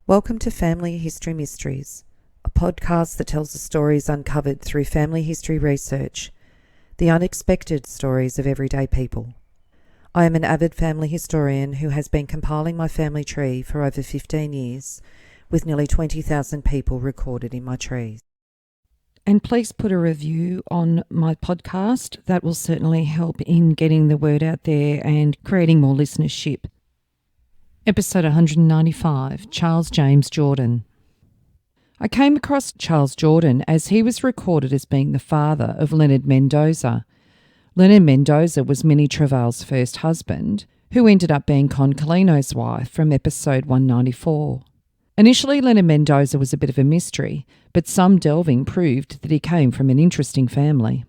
Welcome to Family History Mysteries, a podcast that tells the stories uncovered through family history research, the unexpected stories of everyday people. I am an avid family historian who has been compiling my family tree for over 15 years, with nearly 20,000 people recorded in my trees. And please put a review on my podcast. That will certainly help in getting the word out there and creating more listenership. Episode 195, Charles James Jordan. I came across Charles Jordan as he was recorded as being the father of Leonard Mendoza. Leonard Mendoza was Minnie Trevail's first husband, who ended up being Colleano's wife from episode 194. Initially, Leonard Mendoza was a bit of a mystery, but some delving proved that he came from an interesting family.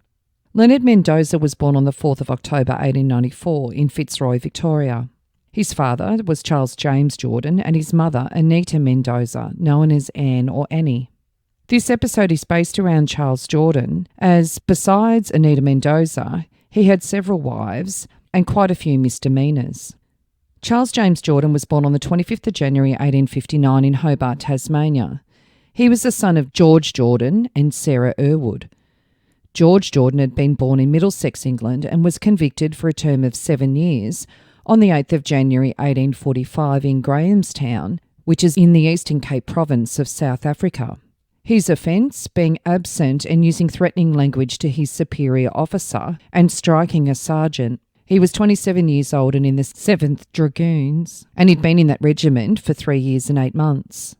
Leonard Mendoza was born on the 4th of October 1894 in Fitzroy, Victoria. His father was Charles James Jordan and his mother Anita Mendoza, known as Anne or Annie. This episode is based around Charles Jordan, as besides Anita Mendoza, he had several wives and quite a few misdemeanours. Charles James Jordan was born on the 25th of January 1859 in Hobart, Tasmania. He was the son of George Jordan and Sarah Erwood. George Jordan had been born in Middlesex, England, and was convicted for a term of 7 years on the 8th of January 1845 in Grahamstown, which is in the Eastern Cape province of South Africa. His offence being absent and using threatening language to his superior officer and striking a sergeant. He was 27 years old and in the 7th Dragoons, and he'd been in that regiment for 3 years and 8 months.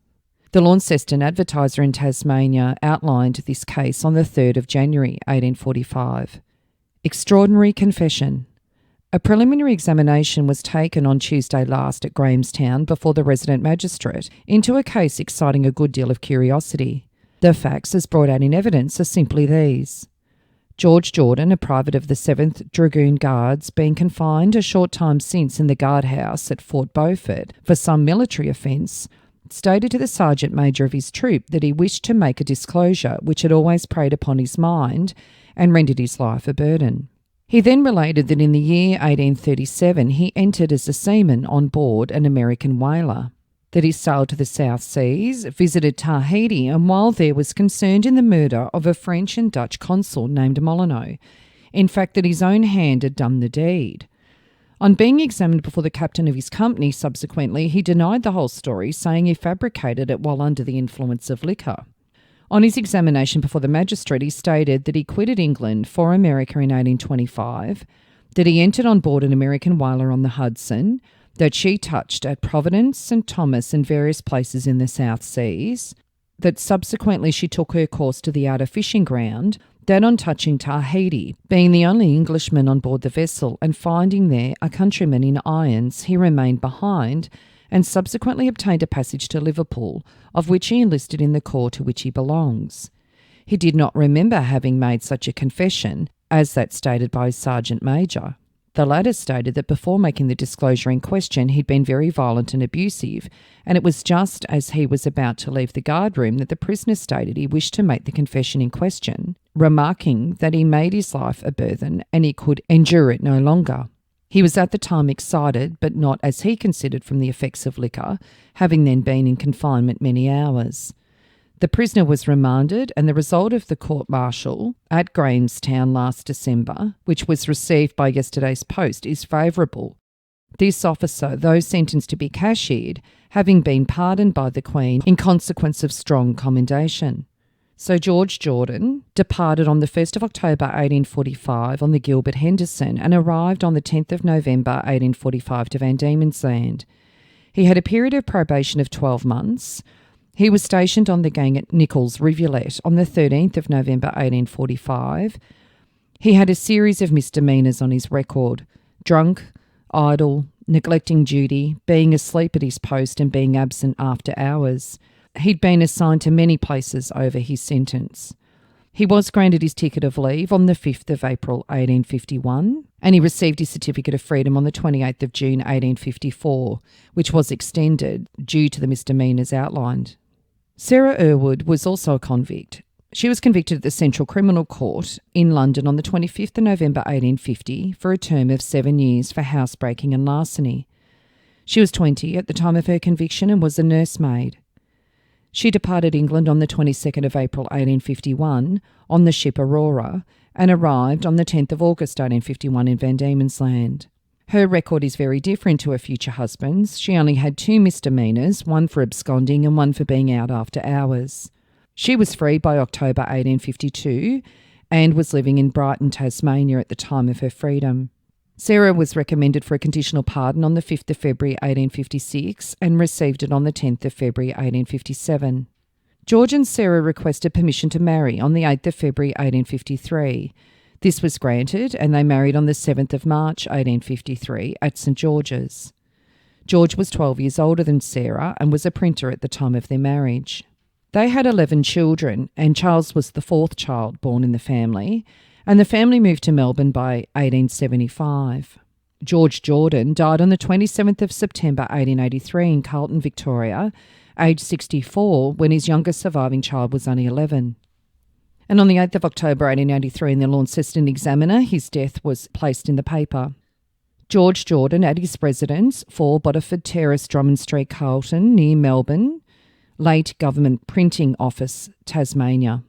The Launceston Advertiser in Tasmania outlined this case on the 3rd of January 1845. Extraordinary confession. A preliminary examination was taken on Tuesday last at Grahamstown before the resident magistrate into a case exciting a good deal of curiosity. The facts as brought out in evidence are simply these. George Jordan, a private of the 7th Dragoon Guards, being confined a short time since in the guardhouse at Fort Beaufort for some military offence, stated to the sergeant major of his troop that he wished to make a disclosure which had always preyed upon his mind and rendered his life a burden. He then related that in the year 1837 he entered as a seaman on board an American whaler, that he sailed to the South Seas, visited Tahiti, and while there was concerned in the murder of a French and Dutch consul named Molyneux. In fact, that his own hand had done the deed. On being examined before the captain of his company subsequently, he denied the whole story, saying he fabricated it while under the influence of liquor. On his examination before the magistrate, he stated that he quitted England for America in 1825, that he entered on board an American whaler on the Hudson, that she touched at Providence, St. Thomas and various places in the South Seas, that subsequently she took her course to the outer fishing ground, that on touching Tahiti, being the only Englishman on board the vessel and finding there a countryman in irons, he remained behind and subsequently obtained a passage to Liverpool, of which he enlisted in the corps to which he belongs. He did not remember having made such a confession as that stated by his sergeant major. The latter stated that before making the disclosure in question, he'd been very violent and abusive, and it was just as he was about to leave the guardroom that the prisoner stated he wished to make the confession in question, remarking that he made his life a burthen and he could endure it no longer. He was at the time excited, but not as he considered from the effects of liquor, having then been in confinement many hours. The prisoner was remanded, and the result of the court-martial at Grahamstown last December, which was received by yesterday's post, is favourable. This officer, though sentenced to be cashiered, having been pardoned by the Queen in consequence of strong commendation. So George Jordan departed on the 1st of October 1845 on the Gilbert Henderson and arrived on the 10th of November 1845 to Van Diemen's Land. He had a period of probation of 12 months. He was stationed on the gang at Nichols Rivulet on the 13th of November 1845. He had a series of misdemeanours on his record: drunk, idle, neglecting duty, being asleep at his post and being absent after hours. He'd been assigned to many places over his sentence. He was granted his ticket of leave on the 5th of April 1851, and he received his certificate of freedom on the 28th of June 1854, which was extended due to the misdemeanours outlined. Sarah Erwood was also a convict. She was convicted at the Central Criminal Court in London on the 25th of November 1850 for a term of 7 years for housebreaking and larceny. She was 20 at the time of her conviction and was a nursemaid. She departed England on the 22nd of April 1851 on the ship Aurora and arrived on the 10th of August 1851 in Van Diemen's Land. Her record is very different to her future husband's. She only had 2 misdemeanours, one for absconding and one for being out after hours. She was freed by October 1852 and was living in Brighton, Tasmania at the time of her freedom. Sarah was recommended for a conditional pardon on the 5th of February 1856 and received it on the 10th of February 1857. George and Sarah requested permission to marry on the 8th of February 1853. This was granted and they married on the 7th of March 1853 at St George's. George was 12 years older than Sarah and was a printer at the time of their marriage. They had 11 children and Charles was the 4th child born in the family, and the family moved to Melbourne by 1875. George Jordan died on the 27th of September 1883 in Carlton, Victoria, aged 64, when his youngest surviving child was only 11. And on the 8th of October 1883 in the Launceston Examiner, his death was placed in the paper. George Jordan at his residence, 4 Bodeford Terrace, Drummond Street, Carlton, near Melbourne, late Government Printing Office, Tasmania.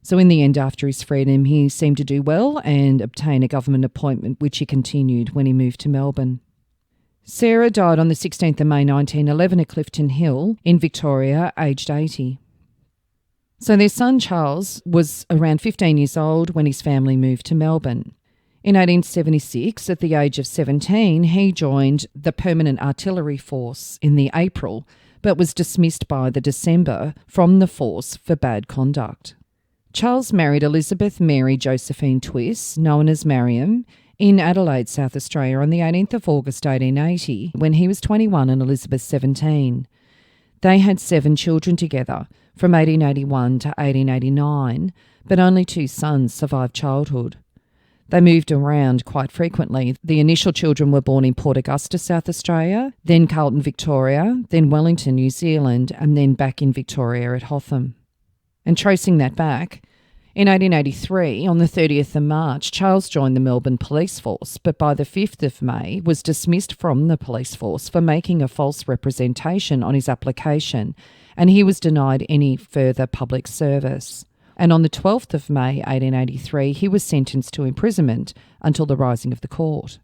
So in the end, after his freedom, he seemed to do well and obtain a government appointment, which he continued when he moved to Melbourne. Sarah died on the 16th of May 1911 at Clifton Hill in Victoria, aged 80. So their son Charles was around 15 years old when his family moved to Melbourne. In 1876, at the age of 17, he joined the Permanent Artillery Force in the April, but was dismissed by the December from the force for bad conduct. Charles married Elizabeth Mary Josephine Twiss, known as Mariam, in Adelaide, South Australia on the 18th of August 1880, when he was 21 and Elizabeth 17. They had 7 children together from 1881 to 1889, but only 2 sons survived childhood. They moved around quite frequently. The initial children were born in Port Augusta, South Australia, then Carlton, Victoria, then Wellington, New Zealand, and then back in Victoria at Hotham. And tracing that back, in 1883, on the 30th of March, Charles joined the Melbourne Police Force, but by the 5th of May was dismissed from the police force for making a false representation on his application, and he was denied any further public service. And on the 12th of May 1883, he was sentenced to imprisonment until the rising of the court.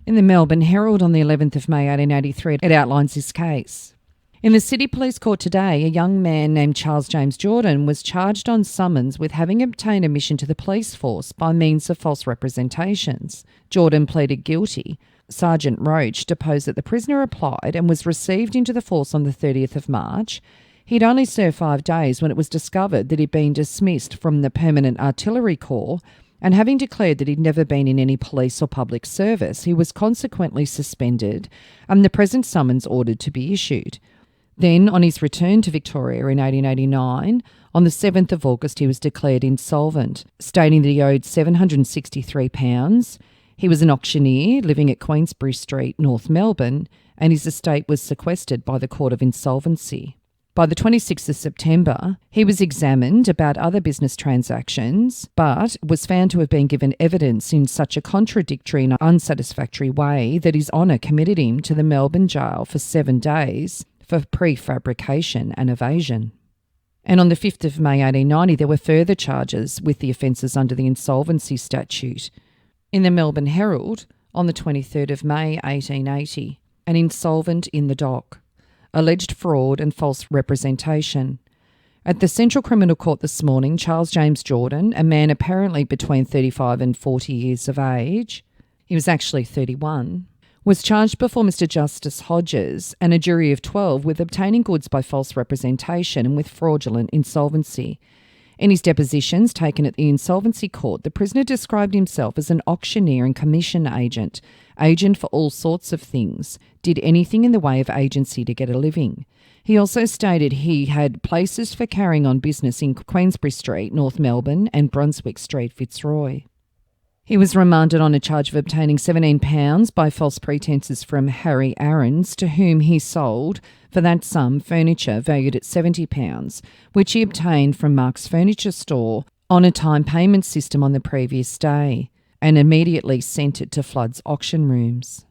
In the Melbourne Herald on the 11th of May 1883, it outlines this case. In the City Police Court today, a young man named Charles James Jordan was charged on summons with having obtained admission to the police force by means of false representations. Jordan pleaded guilty. Sergeant Roach deposed that the prisoner applied and was received into the force on the 30th of March. He'd only served 5 days when it was discovered that he'd been dismissed from the Permanent Artillery Corps, and having declared that he'd never been in any police or public service, he was consequently suspended and the present summons ordered to be issued. Then, on his return to Victoria in 1889, on the 7th of August he was declared insolvent, stating that he owed £763. He was an auctioneer living at Queensbury Street, North Melbourne, and his estate was sequestered by the Court of Insolvency. By the 26th of September, he was examined about other business transactions, but was found to have been given evidence in such a contradictory and unsatisfactory way that His Honour committed him to the Melbourne jail for 7 days for prefabrication and evasion. And on the 5th of May 1890, there were further charges with the offences under the Insolvency Statute. In the Melbourne Herald, on the 23rd of May 1880, an insolvent in the dock. Alleged fraud and false representation. At the Central Criminal Court this morning, Charles James Jordan, a man apparently between 35 and 40 years of age, he was actually 31, was charged before Mr Justice Hodges and a jury of 12 with obtaining goods by false representation and with fraudulent insolvency. In his depositions taken at the Insolvency Court, the prisoner described himself as an auctioneer and commission agent for all sorts of things, did anything in the way of agency to get a living. He also stated he had places for carrying on business in Queensbury Street, North Melbourne, and Brunswick Street, Fitzroy. He was remanded on a charge of obtaining £17 by false pretences from Harry Aarons, to whom he sold, for that sum, furniture valued at £70, which he obtained from Mark's Furniture Store on a time payment system on the previous day, and immediately sent it to Flood's auction rooms.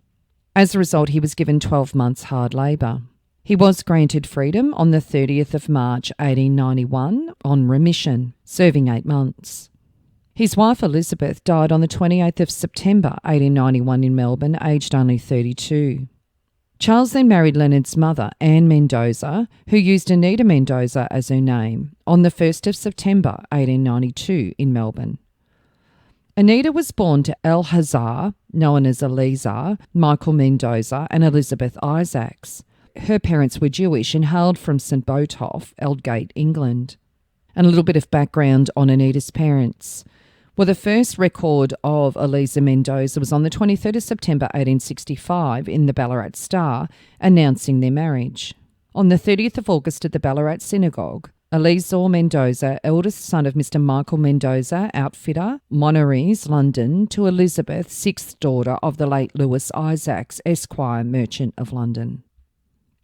As a result, he was given 12 months hard labour. He was granted freedom on the 30th of March 1891 on remission, serving 8 months. His wife Elizabeth died on the 28th of September 1891 in Melbourne, aged only 32. Charles then married Leonard's mother, Anne Mendoza, who used Anita Mendoza as her name, on the 1st of September 1892 in Melbourne. Anita was born to El Hazar, known as Eleazar, Michael Mendoza and Elizabeth Isaacs. Her parents were Jewish and hailed from St Botolph, Aldgate, England. And a little bit of background on Anita's parents. Well, the first record of Eleazar Mendoza was on the 23rd of September 1865 in the Ballarat Star, announcing their marriage. On the 30th of August at the Ballarat Synagogue, Eleazar Mendoza, eldest son of Mr. Michael Mendoza, outfitter, Monarees, London, to Elizabeth, sixth daughter of the late Lewis Isaacs, Esquire, merchant of London.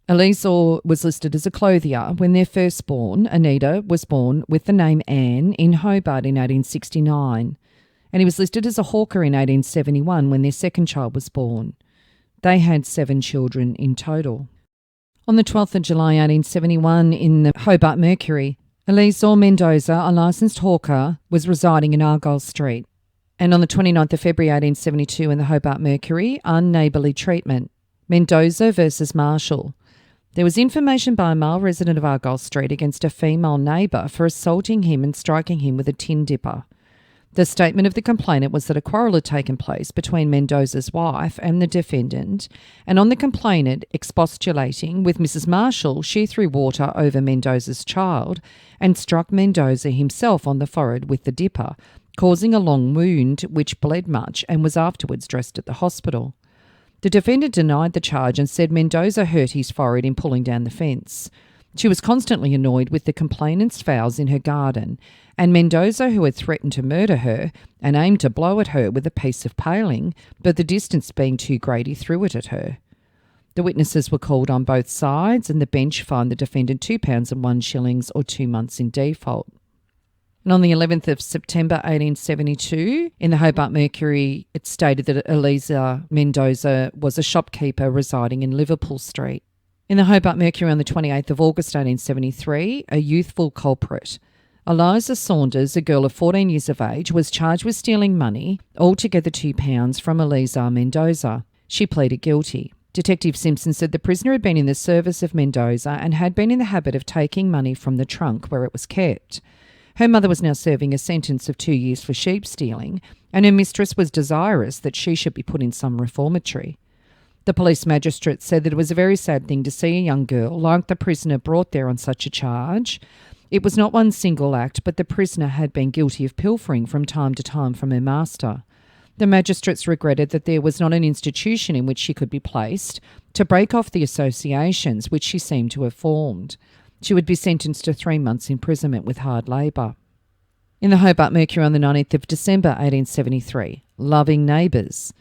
Eleazar was listed as a clothier when their firstborn, Anita, was born with the name Anne in Hobart in 1869, and he was listed as a hawker in 1871 when their second child was born. They had 7 children in total. On the 12th of July 1871 in the Hobart Mercury, Eleazar Mendoza, a licensed hawker, was residing in Argyle Street. And on the 29th of February 1872 in the Hobart Mercury, unneighbourly treatment. Mendoza versus Marshall. There was information by a male resident of Argyle Street against a female neighbour for assaulting him and striking him with a tin dipper. The statement of the complainant was that a quarrel had taken place between Mendoza's wife and the defendant, and on the complainant expostulating with Mrs. Marshall, she threw water over Mendoza's child and struck Mendoza himself on the forehead with the dipper, causing a long wound which bled much and was afterwards dressed at the hospital. The defendant denied the charge and said Mendoza hurt his forehead in pulling down the fence. She was constantly annoyed with the complainant's fowls in her garden, and Mendoza, who had threatened to murder her and aimed to blow at her with a piece of paling, but the distance being too great, he threw it at her. The witnesses were called on both sides, and the bench fined the defendant £2 and 1 shilling or 2 months in default. And on the 11th of September 1872, in the Hobart Mercury, it stated that Eleazar Mendoza was a shopkeeper residing in Liverpool Street. In the Hobart Mercury on the 28th of August 1873, a youthful culprit, Eliza Saunders, a girl of 14 years of age, was charged with stealing money, altogether £2, from Eleazar Mendoza. She pleaded guilty. Detective Simpson said the prisoner had been in the service of Mendoza and had been in the habit of taking money from the trunk where it was kept. Her mother was now serving a sentence of 2 years for sheep stealing, and her mistress was desirous that she should be put in some reformatory. The police magistrate said that it was a very sad thing to see a young girl like the prisoner brought there on such a charge. It was not one single act, but the prisoner had been guilty of pilfering from time to time from her master. The magistrates regretted that there was not an institution in which she could be placed to break off the associations which she seemed to have formed. She would be sentenced to 3 months' imprisonment with hard labour. In the Hobart Mercury on the 19th of December 1873, loving neighbours.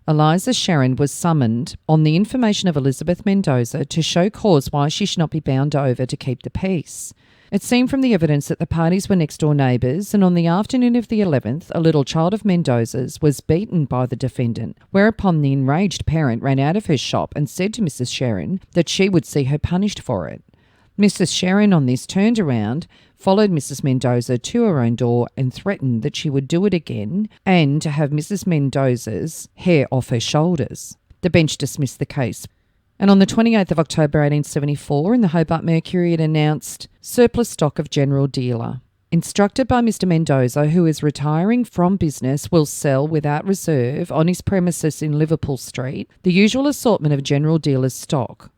Eliza Sharon was summoned on the information of Elizabeth Mendoza to show cause why she should not be bound over to keep the peace. It seemed from the evidence that the parties were next-door neighbours, and on the afternoon of the 11th, a little child of Mendoza's was beaten by the defendant, whereupon the enraged parent ran out of her shop and said to Mrs. Sharon that she would see her punished for it. Mrs. Sharon on this turned around, followed Mrs. Mendoza to her own door and threatened that she would do it again and to have Mrs. Mendoza's hair off her shoulders. The bench dismissed the case. And on the 28th of October 1874, in the Hobart Mercury, it announced surplus stock of general dealer. Instructed by Mr. Mendoza, who is retiring from business, will sell without reserve on his premises in Liverpool Street the usual assortment of general dealer's stock.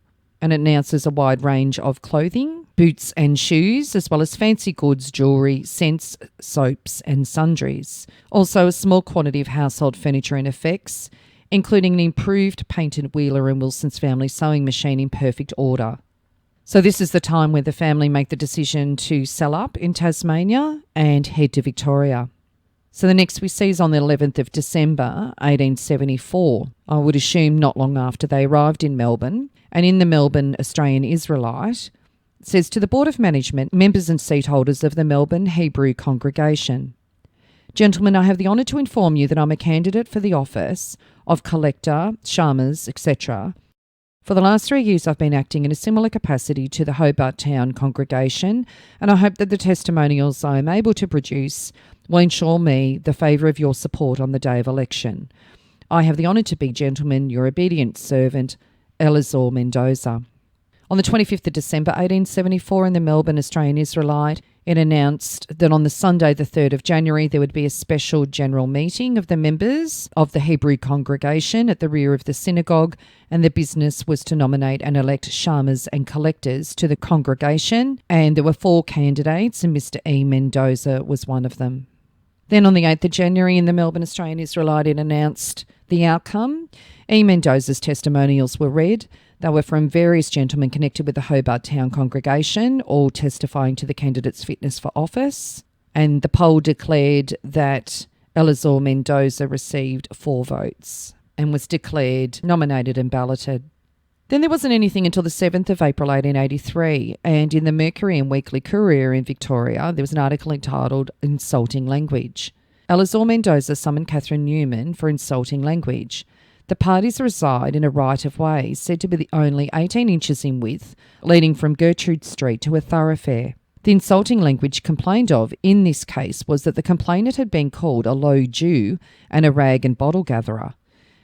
And it announces a wide range of clothing, boots and shoes, as well as fancy goods, jewellery, scents, soaps and sundries. Also a small quantity of household furniture and effects, including an improved painted Wheeler and Wilson's family sewing machine in perfect order. So this is the time where the family make the decision to sell up in Tasmania and head to Victoria. So the next we see is on the 11th of December 1874. I would assume not long after they arrived in Melbourne. And in the Melbourne Australian Israelite, it says, to the Board of Management, members and seat holders of the Melbourne Hebrew Congregation. Gentlemen, I have the honour to inform you that I'm a candidate for the office of collector, shamas, etc., For the last 3 years, I've been acting in a similar capacity to the Hobart Town congregation, and I hope that the testimonials I am able to produce will ensure me the favour of your support on the day of election. I have the honour to be, gentlemen, your obedient servant, Leonard Mendoza. On the 25th of December 1874 in the Melbourne Australian Israelite, it announced that on the Sunday the 3rd of January there would be a special general meeting of the members of the Hebrew congregation at the rear of the synagogue, and the business was to nominate and elect shamers and collectors to the congregation, and there were 4 candidates and Mr. E. Mendoza was one of them. Then on the 8th of January in the Melbourne Australian Israelite it announced the outcome. E. Mendoza's testimonials were read. They were from various gentlemen connected with the Hobart Town congregation, all testifying to the candidate's fitness for office. And the poll declared that Leonard Mendoza received 4 votes and was declared nominated and balloted. Then there wasn't anything until the 7th of April 1883, and in the Mercury and Weekly Courier in Victoria, there was an article entitled Insulting Language. Leonard Mendoza summoned Catherine Newman for insulting language. The parties reside in a right-of-way said to be the only 18 inches in width, leading from Gertrude Street to a thoroughfare. The insulting language complained of in this case was that the complainant had been called a low Jew and a rag and bottle gatherer.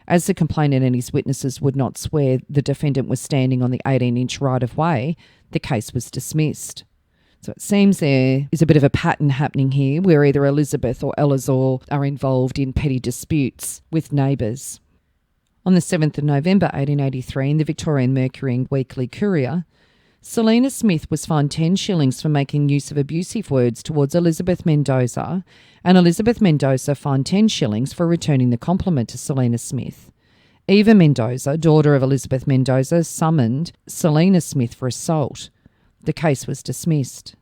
As the complainant and his witnesses would not swear the defendant was standing on the 18-inch right-of-way, the case was dismissed. So it seems there is a bit of a pattern happening here where either Elizabeth or Eleazar are involved in petty disputes with neighbours. On the 7th of November 1883 in the Victorian Mercury and Weekly Courier, Selina Smith was fined 10 shillings for making use of abusive words towards Elizabeth Mendoza, and Elizabeth Mendoza fined 10 shillings for returning the compliment to Selina Smith. Eva Mendoza, daughter of Elizabeth Mendoza, summoned Selina Smith for assault. The case was dismissed.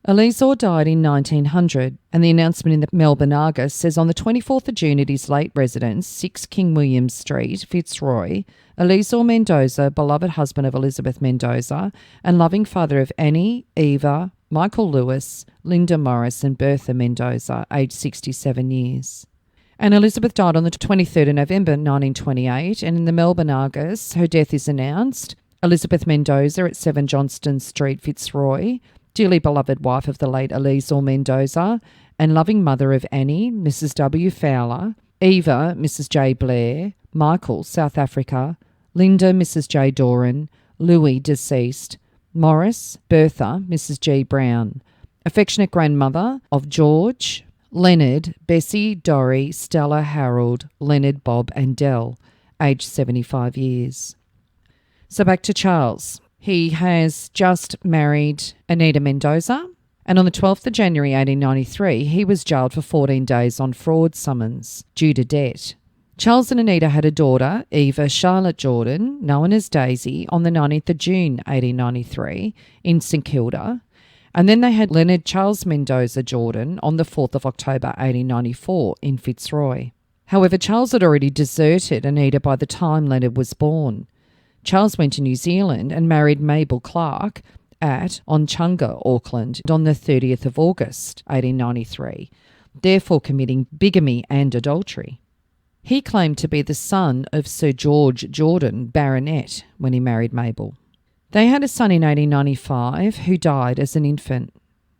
Eleazar died in 1900, and the announcement in the Melbourne Argus says on the 24th of June at his late residence, 6 King William Street, Fitzroy, Eleazar Mendoza, beloved husband of Elizabeth Mendoza and loving father of Annie, Eva, Michael Lewis, Linda Morris and Bertha Mendoza, aged 67 years. And Elizabeth died on the 23rd of November 1928, and in the Melbourne Argus, her death is announced. Elizabeth Mendoza at 7 Johnston Street, Fitzroy, dearly beloved wife of the late Eleazar Mendoza and loving mother of Annie, Mrs. W. Fowler, Eva, Mrs. J. Blair, Michael, South Africa, Linda, Mrs. J. Doran, Louis, deceased, Morris, Bertha, Mrs. G. Brown, affectionate grandmother of George, Leonard, Bessie, Dorry, Stella, Harold, Leonard, Bob and Dell, aged 75 years. So back to Charles. He has just married Anita Mendoza, and on the 12th of January 1893, he was jailed for 14 days on fraud summons due to debt. Charles and Anita had a daughter, Eva Charlotte Jordan, known as Daisy, on the 19th of June 1893 in St Kilda, and then they had Leonard Charles Mendoza Jordan on the 4th of October 1894 in Fitzroy. However, Charles had already deserted Anita by the time Leonard was born. Charles went to New Zealand and married Mabel Clark at Onchunga, Auckland, on the 30th of August 1893, therefore committing bigamy and adultery. He claimed to be the son of Sir George Jordan, Baronet, when he married Mabel. They had a son in 1895 who died as an infant.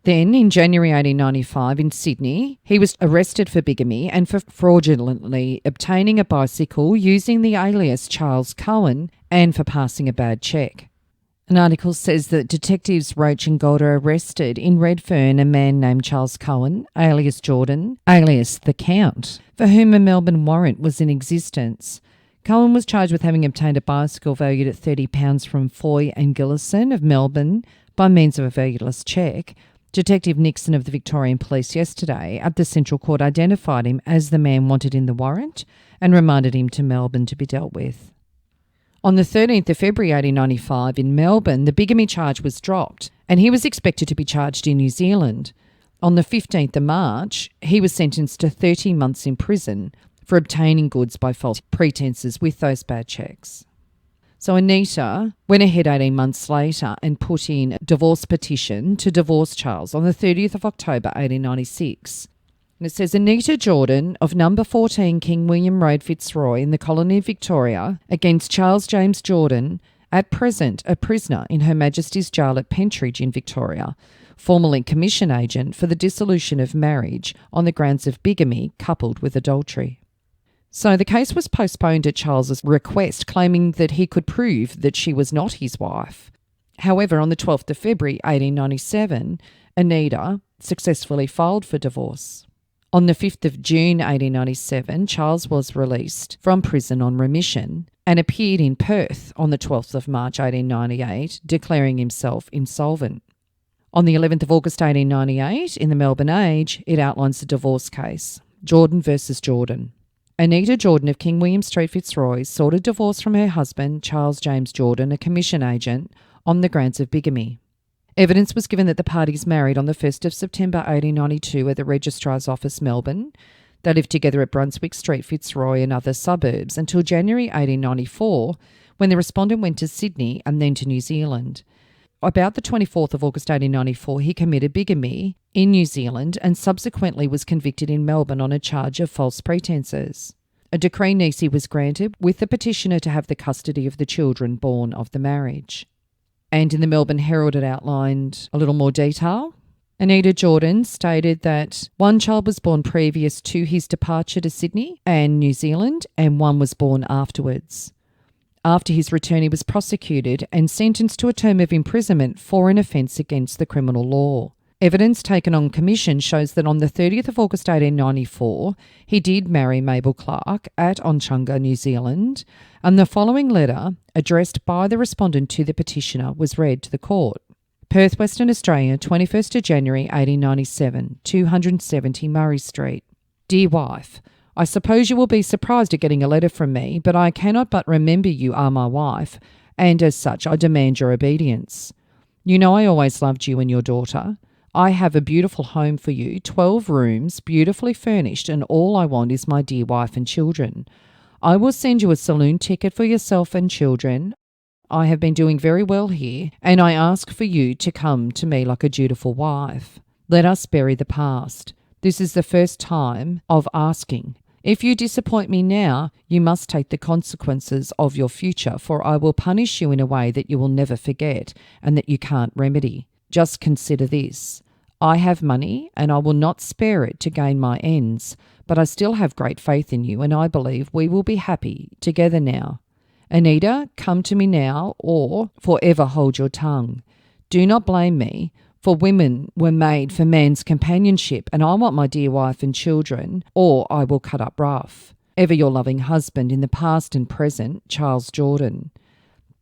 Then, in January 1895 in Sydney, he was arrested for bigamy and for fraudulently obtaining a bicycle using the alias Charles Cohen and for passing a bad cheque. An article says that detectives Roach and Golder arrested in Redfern a man named Charles Cohen, alias Jordan, alias the Count, for whom a Melbourne warrant was in existence. Cohen was charged with having obtained a bicycle valued at £30 from Foy and Gillison of Melbourne by means of a valueless cheque. Detective Nixon of the Victorian Police yesterday at the Central Court identified him as the man wanted in the warrant and remanded him to Melbourne to be dealt with. On the 13th of February 1895 in Melbourne, the bigamy charge was dropped and he was expected to be charged in New Zealand. On the 15th of March, he was sentenced to 30 months in prison for obtaining goods by false pretences with those bad cheques. So Anita went ahead 18 months later and put in a divorce petition to divorce Charles on the 30th of October 1896. And it says, Anita Jordan of number 14 King William Road, Fitzroy in the colony of Victoria against Charles James Jordan, at present a prisoner in Her Majesty's Jail at Pentridge in Victoria, formerly commission agent for the dissolution of marriage on the grounds of bigamy coupled with adultery. So the case was postponed at Charles's request, claiming that he could prove that she was not his wife. However, on the 12th of February 1897, Anita successfully filed for divorce. On the 5th of June 1897, Charles was released from prison on remission and appeared in Perth on the 12th of March 1898, declaring himself insolvent. On the 11th of August 1898, in the Melbourne Age, it outlines the divorce case, Jordan versus Jordan. Anita Jordan of King William Street, Fitzroy, sought a divorce from her husband, Charles James Jordan, a commission agent, on the grounds of bigamy. Evidence was given that the parties married on the 1st of September 1892 at the Registrar's Office, Melbourne. They lived together at Brunswick Street, Fitzroy and other suburbs until January 1894, when the respondent went to Sydney and then to New Zealand. About the 24th of August 1894, he committed bigamy in New Zealand and subsequently was convicted in Melbourne on a charge of false pretences. A decree nisi was granted, with the petitioner to have the custody of the children born of the marriage. And in the Melbourne Herald it outlined a little more detail. Anita Jordan stated that one child was born previous to his departure to Sydney and New Zealand, and one was born afterwards. After his return, he was prosecuted and sentenced to a term of imprisonment for an offence against the criminal law. Evidence taken on commission shows that on the 30th of August 1894, he did marry Mabel Clark at Onchunga, New Zealand, and the following letter, addressed by the respondent to the petitioner, was read to the court. Perth, Western Australia, 21st of January 1897, 270 Murray Street. Dear wife, I suppose you will be surprised at getting a letter from me, but I cannot but remember you are my wife, and as such I demand your obedience. You know I always loved you and your daughter. I have a beautiful home for you, 12 rooms, beautifully furnished, and all I want is my dear wife and children. I will send you a saloon ticket for yourself and children. I have been doing very well here, and I ask for you to come to me like a dutiful wife. Let us bury the past. This is the first time of asking. If you disappoint me now, you must take the consequences of your future, for I will punish you in a way that you will never forget and that you can't remedy. Just consider this. I have money and I will not spare it to gain my ends, but I still have great faith in you and I believe we will be happy together now. Anita, come to me now or forever hold your tongue. Do not blame me, for women were made for man's companionship and I want my dear wife and children, or I will cut up rough. Ever your loving husband in the past and present, Charles Jordan.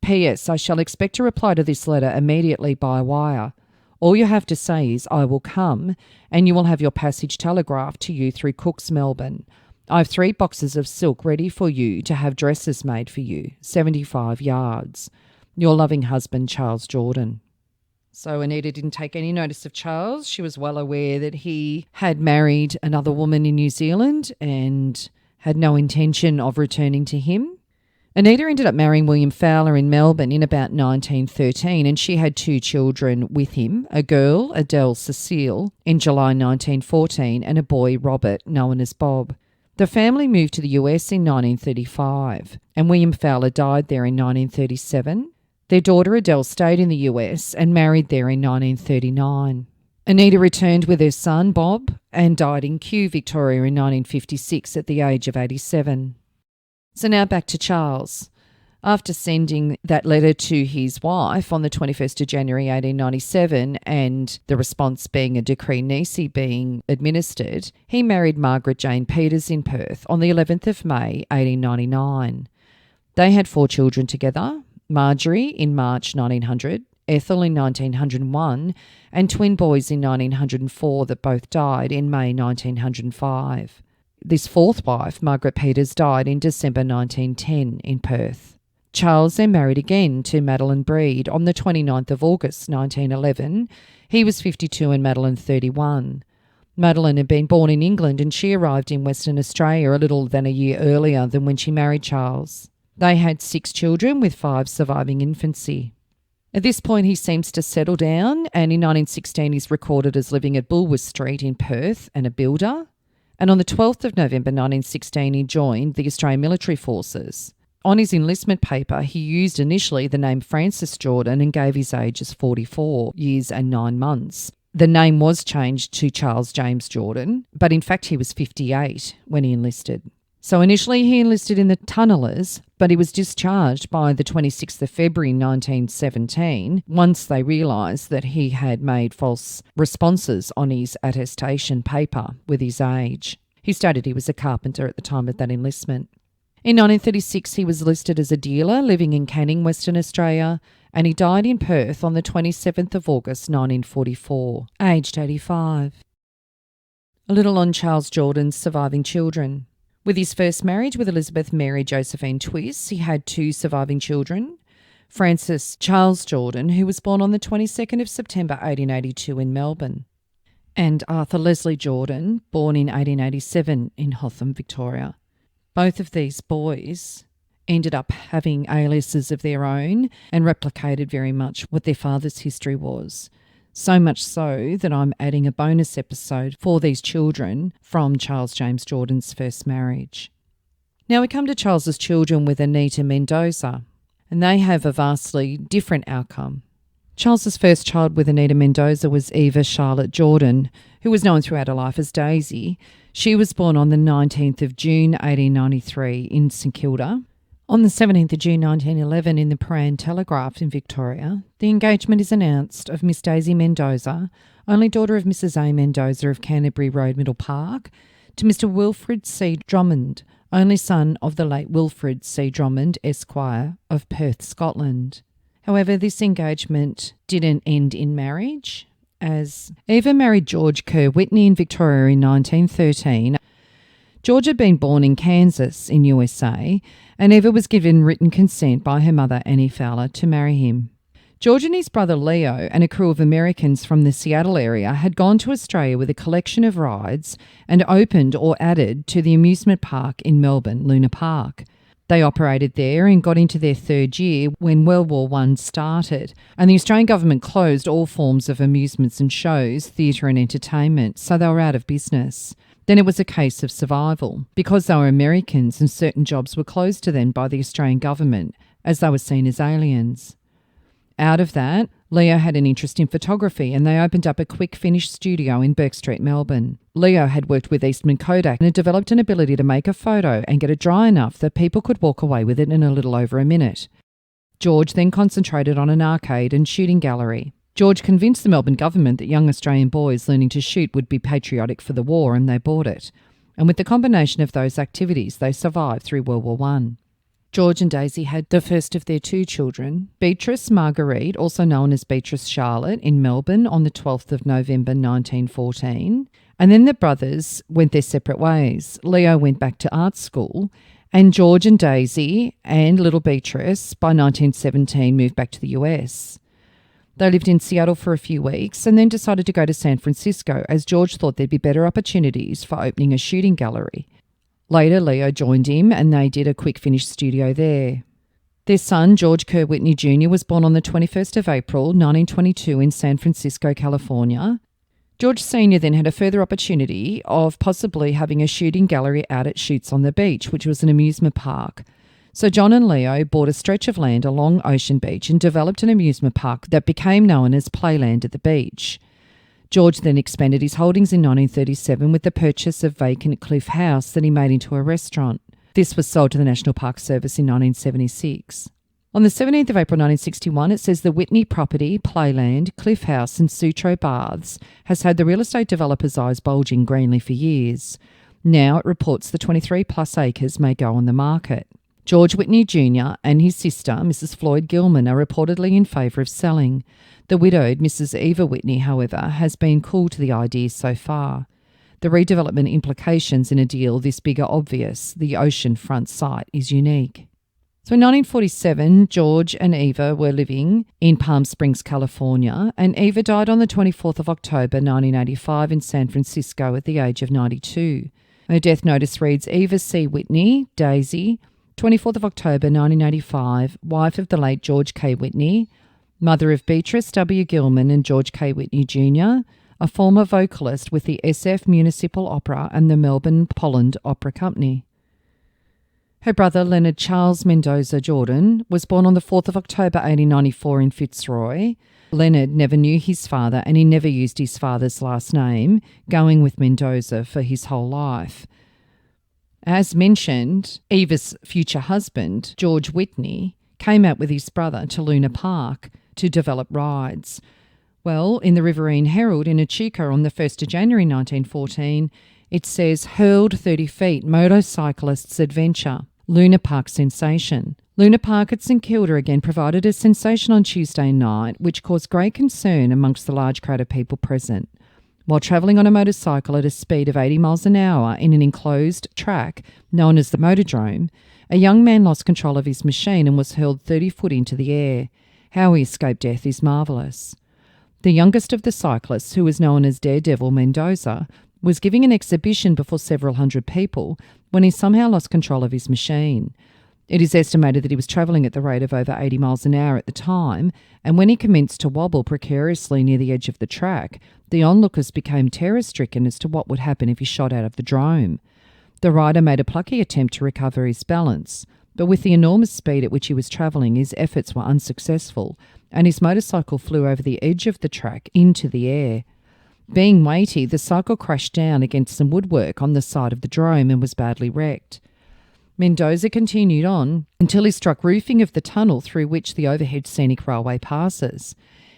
P.S. I shall expect a reply to this letter immediately by wire. All you have to say is, I will come, and you will have your passage telegraphed to you through Cook's, Melbourne. I have 3 boxes of silk ready for you to have dresses made for you, 75 yards. Your loving husband, Charles Jordan. So Anita didn't take any notice of Charles. She was well aware that he had married another woman in New Zealand and had no intention of returning to him. Anita ended up marrying William Fowler in Melbourne in about 1913, and she had 2 children with him, a girl, Adele Cecile, in July 1914, and a boy, Robert, known as Bob. The family moved to the US in 1935, and William Fowler died there in 1937. Their daughter Adele stayed in the US and married there in 1939. Anita returned with her son, Bob, and died in Kew, Victoria in 1956 at the age of 87. So now back to Charles. After sending that letter to his wife on the 21st of January 1897 and the response being a decree nisi being administered, he married Margaret Jane Peters in Perth on the 11th of May 1899. They had 4 children together, Marjorie in March 1900, Ethel in 1901 and twin boys in 1904 that both died in May 1905. This 4th wife, Margaret Peters, died in December 1910 in Perth. Charles then married again to Madeline Breed on the 29th of August 1911. He was 52 and Madeline 31. Madeline had been born in England and she arrived in Western Australia a little than a year earlier than when she married Charles. They had 6 children with 5 surviving infancy. At this point he seems to settle down, and in 1916 he's recorded as living at Bulworth Street in Perth and a builder. And on the 12th of November 1916, he joined the Australian Military Forces. On his enlistment paper, he used initially the name Francis Jordan and gave his age as 44 years and 9 months. The name was changed to Charles James Jordan, but in fact he was 58 when he enlisted. So initially he enlisted in the Tunnellers, but he was discharged by the 26th of February 1917 once they realised that he had made false responses on his attestation paper with his age. He stated he was a carpenter at the time of that enlistment. In 1936 he was listed as a dealer living in Canning, Western Australia, and he died in Perth on the 27th of August 1944, aged 85. A little on Charles Jordan's surviving children. With his first marriage with Elizabeth Mary Josephine Twiss, he had 2 surviving children. Francis Charles Jordan, who was born on the 22nd of September 1882 in Melbourne, and Arthur Leslie Jordan, born in 1887 in Hotham, Victoria. Both of these boys ended up having aliases of their own and replicated very much what their father's history was. So much so that I'm adding a bonus episode for these children from Charles James Jordan's first marriage. Now we come to Charles's children with Leonard Mendoza, and they have a vastly different outcome. Charles's first child with Leonard Mendoza was Eva Charlotte Jordan, who was known throughout her life as Daisy. She was born on the 19th of June 1893 in St Kilda. On the 17th of June 1911 in the Paran Telegraph in Victoria, the engagement is announced of Miss Daisy Mendoza, only daughter of Mrs A. Mendoza of Canterbury Road, Middle Park, to Mr Wilfred C. Drummond, only son of the late Wilfred C. Drummond, Esquire, of Perth, Scotland. However, this engagement didn't end in marriage, as Eva married George Kerr Whitney in Victoria in 1913. George had been born in Kansas in USA, and Eva was given written consent by her mother Annie Fowler to marry him. George and his brother Leo and a crew of Americans from the Seattle area had gone to Australia with a collection of rides and opened or added to the amusement park in Melbourne, Luna Park. They operated there and got into their 3rd year when World War I started, and the Australian government closed all forms of amusements and shows, theatre and entertainment, so they were out of business. Then it was a case of survival, because they were Americans and certain jobs were closed to them by the Australian government, as they were seen as aliens. Out of that, Leo had an interest in photography and they opened up a quick finish studio in Bourke Street, Melbourne. Leo had worked with Eastman Kodak and had developed an ability to make a photo and get it dry enough that people could walk away with it in a little over a minute. George then concentrated on an arcade and shooting gallery. George convinced the Melbourne government that young Australian boys learning to shoot would be patriotic for the war, and they bought it. And with the combination of those activities, they survived through World War I. George and Daisy had the first of their 2 children, Beatrice Marguerite, also known as Beatrice Charlotte, in Melbourne on the 12th of November 1914. And then the brothers went their separate ways. Leo went back to art school, and George and Daisy and little Beatrice, by 1917, moved back to the US. They lived in Seattle for a few weeks and then decided to go to San Francisco, as George thought there'd be better opportunities for opening a shooting gallery. Later, Leo joined him and they did a quick finish studio there. Their son, George Kerr Whitney Jr., was born on the 21st of April 1922 in San Francisco, California. George Sr. then had a further opportunity of possibly having a shooting gallery out at Shoots on the Beach, which was an amusement park. So John and Leo bought a stretch of land along Ocean Beach and developed an amusement park that became known as Playland at the beach. George then expanded his holdings in 1937 with the purchase of vacant Cliff House that he made into a restaurant. This was sold to the National Park Service in 1976. On the 17th of April 1961, it says the Whitney property, Playland, Cliff House and Sutro Baths has had the real estate developer's eyes bulging greenly for years. Now it reports the 23 plus acres may go on the market. George Whitney Jr. and his sister, Mrs. Floyd Gilman, are reportedly in favour of selling. The widowed Mrs. Eva Whitney, however, has been cool to the idea so far. The redevelopment implications in a deal this big are obvious. The oceanfront site is unique. So in 1947, George and Eva were living in Palm Springs, California, and Eva died on the 24th of October 1985 in San Francisco at the age of 92. Her death notice reads, Eva C. Whitney, Daisy, 24th of October 1985, wife of the late George K. Whitney, mother of Beatrice W. Gilman and George K. Whitney Jr., a former vocalist with the SF Municipal Opera and the Melbourne Polland Opera Company. Her brother, Leonard Charles Mendoza Jordan, was born on the 4th of October 1894 in Fitzroy. Leonard never knew his father and he never used his father's last name, going with Mendoza for his whole life. As mentioned, Eva's future husband, George Whitney, came out with his brother to Luna Park to develop rides. Well, in the Riverine Herald in Echuca on the 1st of January 1914, it says, hurled 30 feet, motorcyclist's adventure, Luna Park sensation. Luna Park at St Kilda again provided a sensation on Tuesday night which caused great concern amongst the large crowd of people present. While travelling on a motorcycle at a speed of 80 miles an hour in an enclosed track known as the Motordrome, a young man lost control of his machine and was hurled 30 foot into the air. How he escaped death is marvellous. The youngest of the cyclists, who was known as Daredevil Mendoza, was giving an exhibition before several hundred people when he somehow lost control of his machine. It is estimated that he was travelling at the rate of over 80 miles an hour at the time, and when he commenced to wobble precariously near the edge of the track, the onlookers became terror-stricken as to what would happen if he shot out of the drome. The rider made a plucky attempt to recover his balance, but with the enormous speed at which he was travelling, his efforts were unsuccessful, and his motorcycle flew over the edge of the track into the air. Being weighty, the cycle crashed down against some woodwork on the side of the drome and was badly wrecked. Mendoza continued on until he struck roofing of the tunnel through which the overhead scenic railway passes.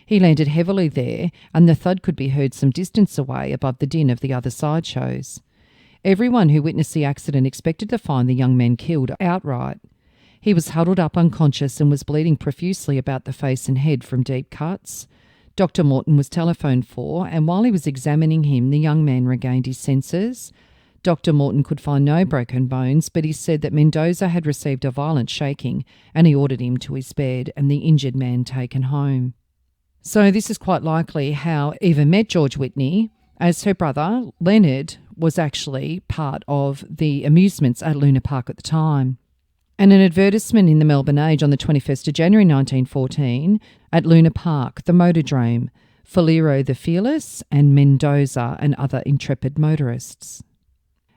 He landed heavily there, and the thud could be heard some distance away above the din of the other sideshows. Everyone who witnessed the accident expected to find the young man killed outright. He was huddled up unconscious and was bleeding profusely about the face and head from deep cuts. Dr. Morton was telephoned for, and while he was examining him, the young man regained his senses. Dr. Morton could find no broken bones, but he said that Mendoza had received a violent shaking, and he ordered him to his bed and the injured man taken home. So this is quite likely how Eva met George Whitney, as her brother, Leonard, was actually part of the amusements at Luna Park at the time. And an advertisement in the Melbourne Age on the 21st of January 1914 at Luna Park, the Motordrome, Falero the Fearless and Mendoza and other intrepid motorists.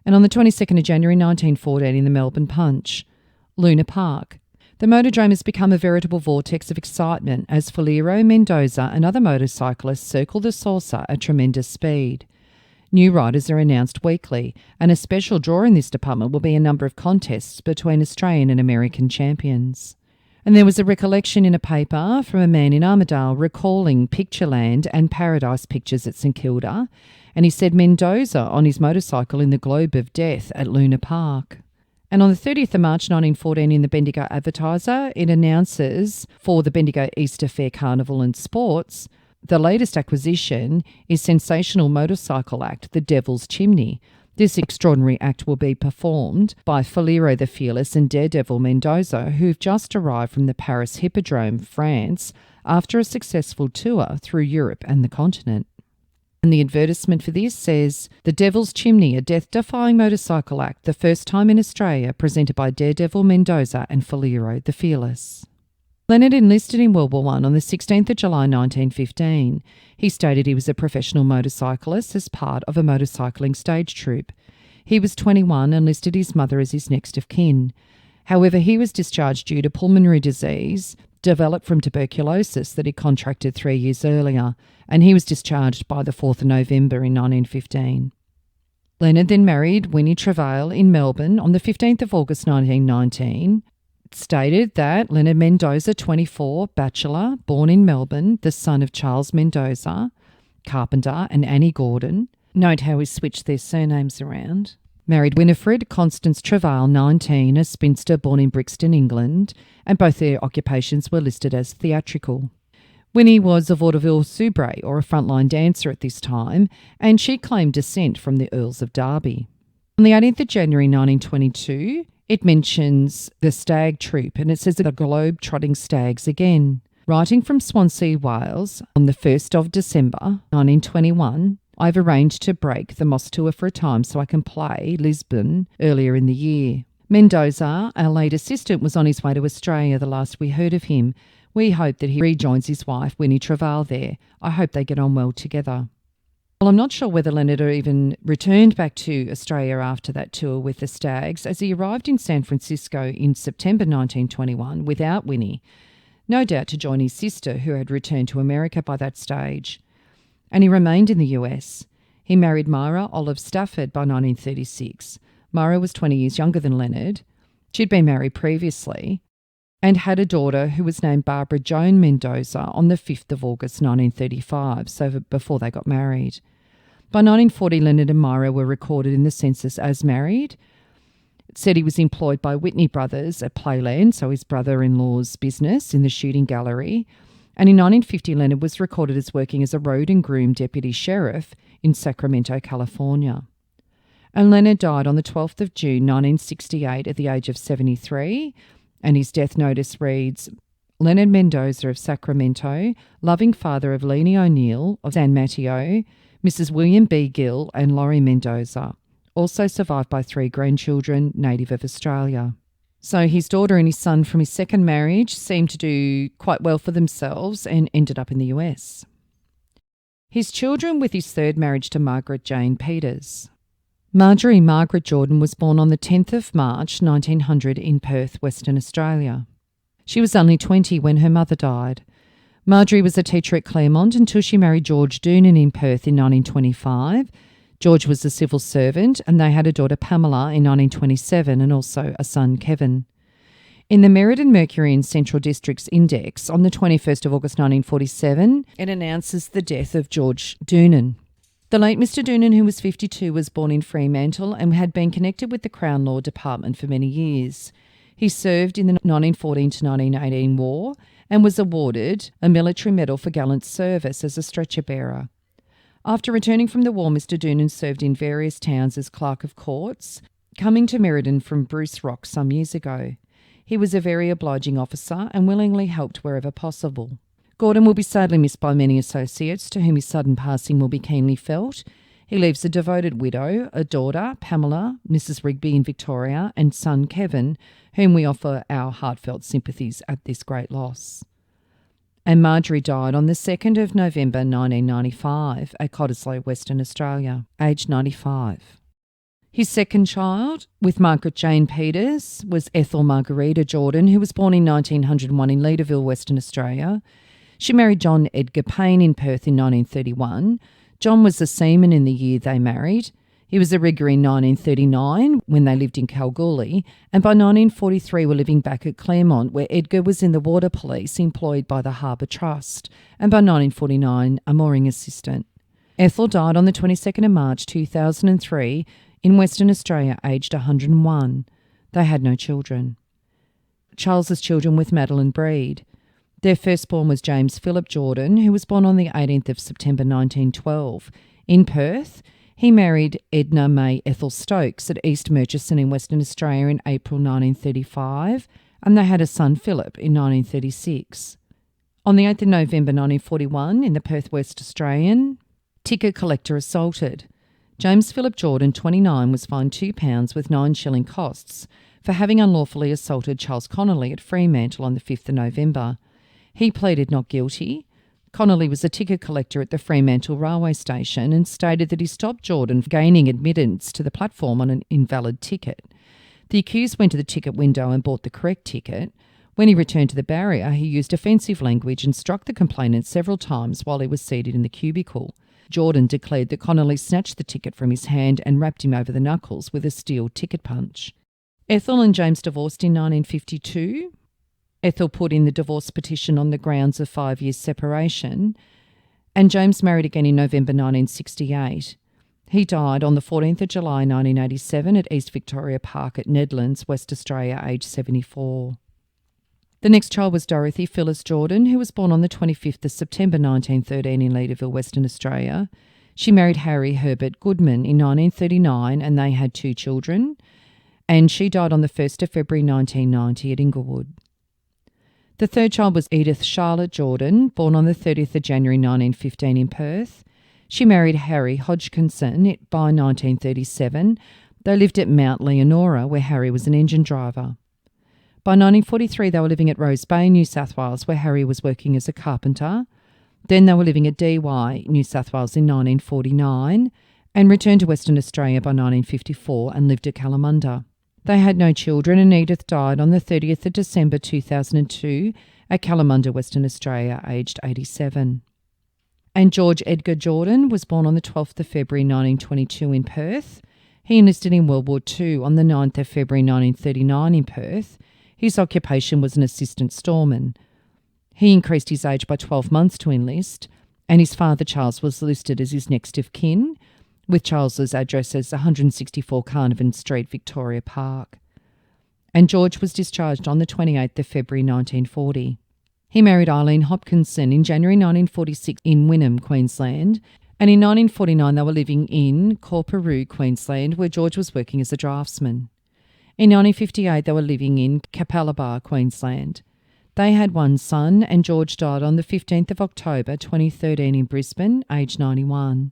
And on the 22nd of January 1914 in the Melbourne Punch, Luna Park. The Motordrome has become a veritable vortex of excitement as Falero, Mendoza and other motorcyclists circle the saucer at tremendous speed. New riders are announced weekly, and a special draw in this department will be a number of contests between Australian and American champions. And there was a recollection in a paper from a man in Armidale recalling Pictureland and Paradise Pictures at St Kilda, and he said Mendoza on his motorcycle in the Globe of Death at Luna Park. And on the 30th of March 1914 in the Bendigo Advertiser, it announces for the Bendigo Easter Fair Carnival and Sports, the latest acquisition is sensational motorcycle act, The Devil's Chimney. This extraordinary act will be performed by Falero the Fearless and Daredevil Mendoza, who've just arrived from the Paris Hippodrome, France, after a successful tour through Europe and the continent. And the advertisement for this says, The Devil's Chimney, a death-defying motorcycle act, the first time in Australia, presented by Daredevil Mendoza and Falero the Fearless. Leonard enlisted in World War I on the 16th of July 1915. He stated he was a professional motorcyclist as part of a motorcycling stage troupe. He was 21 and listed his mother as his next of kin. However, he was discharged due to pulmonary disease developed from tuberculosis that he contracted 3 years earlier, and he was discharged by the 4th of November in 1915. Leonard then married Winnie Trevail in Melbourne on the 15th of August 1919. Stated that Leonard Mendoza, 24, bachelor, born in Melbourne, the son of Charles Mendoza, carpenter, and Annie Gordon. Note how he switched their surnames around. Married Winifred Constance Trevail, 19, a spinster born in Brixton, England, and both their occupations were listed as theatrical. Winnie was a vaudeville soubrette, or a frontline dancer at this time, and she claimed descent from the Earls of Derby. On the 18th of January 1922, it mentions the stag troop, and it says the globe-trotting stags again. Writing from Swansea, Wales, on the 1st of December 1921, I've arranged to break the Moss tour for a time so I can play Lisbon earlier in the year. Mendoza, our late assistant, was on his way to Australia the last we heard of him. We hope that he rejoins his wife, Winnie Trevail, there. I hope they get on well together. Well, I'm not sure whether Leonard even returned back to Australia after that tour with the Stags, as he arrived in San Francisco in September 1921 without Winnie, no doubt to join his sister, who had returned to America by that stage. And he remained in the US. He married Myra Olive Stafford by 1936. Myra was 20 years younger than Leonard. She'd been married previously and had a daughter who was named Barbara Joan Mendoza on the 5th of August 1935, so before they got married. By 1940, Leonard and Myra were recorded in the census as married. It said he was employed by Whitney Brothers at Playland, so his brother-in-law's business, in the shooting gallery. And in 1950, Leonard was recorded as working as a road and groom deputy sheriff in Sacramento, California. And Leonard died on the 12th of June 1968 at the age of 73, and his death notice reads, Leonard Mendoza of Sacramento, loving father of Leanie O'Neill of San Mateo, Mrs. William B. Gill and Laurie Mendoza, also survived by 3 grandchildren, native of Australia. So his daughter and his son from his second marriage seemed to do quite well for themselves and ended up in the US. His children with his third marriage to Margaret Jane Peters. Marjorie Margaret Jordan was born on the 10th of March 1900 in Perth, Western Australia. She was only 20 when her mother died. Marjorie was a teacher at Claremont until she married George Doonan in Perth in 1925. George was a civil servant and they had a daughter Pamela in 1927 and also a son Kevin. In the Meriden Mercury and Central Districts Index on the 21st of August 1947, it announces the death of George Doonan. The late Mr. Doonan, who was 52, was born in Fremantle and had been connected with the Crown Law Department for many years. He served in the 1914 to 1918 war and was awarded a military medal for gallant service as a stretcher bearer. After returning from the war, Mr. Doonan served in various towns as clerk of courts, coming to Meriden from Bruce Rock some years ago. He was a very obliging officer and willingly helped wherever possible. Gordon will be sadly missed by many associates, to whom his sudden passing will be keenly felt. He leaves a devoted widow, a daughter, Pamela, Mrs. Rigby in Victoria, and son Kevin, whom we offer our heartfelt sympathies at this great loss. And Marjorie died on the 2nd of November 1995 at Cottesloe, Western Australia, aged 95. His second child, with Margaret Jane Peters, was Ethel Margarita Jordan, who was born in 1901 in Leederville, Western Australia. She married John Edgar Payne in Perth in 1931. John was a seaman in the year they married. He was a rigger in 1939 when they lived in Kalgoorlie, and by 1943 were living back at Claremont, where Edgar was in the water police employed by the Harbour Trust, and by 1949 a mooring assistant. Ethel died on the 22nd of March 2003 in Western Australia, aged 101. They had no children. Charles's children with Madeline Breed. Their firstborn was James Philip Jordan, who was born on the 18th of September 1912. In Perth, he married Edna May Ethel Stokes at East Murchison in Western Australia in April 1935, and they had a son Philip in 1936. On the 8th of November 1941, in the Perth West Australian, ticket collector assaulted. James Philip Jordan, 29, was fined £2 with 9 shilling costs for having unlawfully assaulted Charles Connolly at Fremantle on the 5th of November. He pleaded not guilty. Connolly was a ticket collector at the Fremantle railway station and stated that he stopped Jordan from gaining admittance to the platform on an invalid ticket. The accused went to the ticket window and bought the correct ticket. When he returned to the barrier, he used offensive language and struck the complainant several times while he was seated in the cubicle. Jordan declared that Connolly snatched the ticket from his hand and rapped him over the knuckles with a steel ticket punch. Ethel and James divorced in 1952. Ethel put in the divorce petition on the grounds of 5 years separation, and James married again in November 1968. He died on the 14th of July 1987 at East Victoria Park at Nedlands, West Australia, aged 74. The next child was Dorothy Phyllis Jordan, who was born on the 25th of September 1913 in Leederville, Western Australia. She married Harry Herbert Goodman in 1939 and they had 2 children, and she died on the 1st of February 1990 at Inglewood. The third child was Edith Charlotte Jordan, born on the 30th of January 1915 in Perth. She married Harry Hodgkinson by 1937. They lived at Mount Leonora, where Harry was an engine driver. By 1943, they were living at Rose Bay, New South Wales, where Harry was working as a carpenter. Then they were living at Dee Why, New South Wales in 1949 and returned to Western Australia by 1954 and lived at Kalamunda. They had no children and Edith died on the 30th of December 2002 at Kalamunda, Western Australia, aged 87. And George Edgar Jordan was born on the 12th of February 1922 in Perth. He enlisted in World War II on the 9th of February 1939 in Perth. His occupation was an assistant storeman. He increased his age by 12 months to enlist, and his father Charles was listed as his next of kin, with Charles's address as 164 Carnarvon Street, Victoria Park. And George was discharged on the 28th of February 1940. He married Eileen Hopkinson in January 1946 in Wynnum, Queensland, and in 1949 they were living in Korparoo, Queensland, where George was working as a draftsman. In 1958 they were living in Capalaba, Queensland. They had one son, and George died on the 15th of October 2013 in Brisbane, aged 91.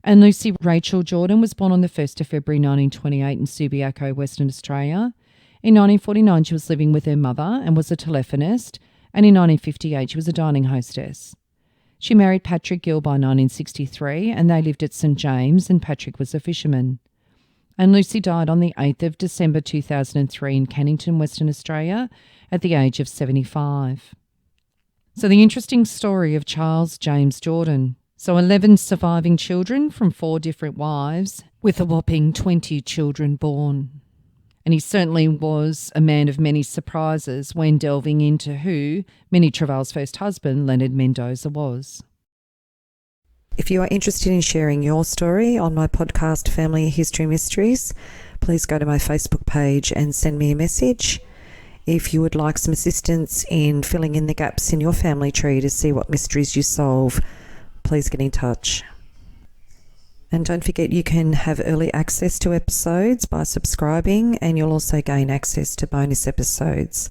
And Lucy Rachel Jordan was born on the 1st of February 1928 in Subiaco, Western Australia. In 1949 she was living with her mother and was a telephonist, and in 1958 she was a dining hostess. She married Patrick Gill by 1963 and they lived at St James, and Patrick was a fisherman. And Lucy died on the 8th of December 2003 in Cannington, Western Australia at the age of 75. So the interesting story of Charles James Jordan. So 11 surviving children from 4 different wives, with a whopping 20 children born. And he certainly was a man of many surprises when delving into who Minnie Trevail's first husband, Leonard Mendoza, was. If you are interested in sharing your story on my podcast Family History Mysteries, please go to my Facebook page and send me a message. If you would like some assistance in filling in the gaps in your family tree to see what mysteries you solve, please get in touch. And don't forget you can have early access to episodes by subscribing, and you'll also gain access to bonus episodes.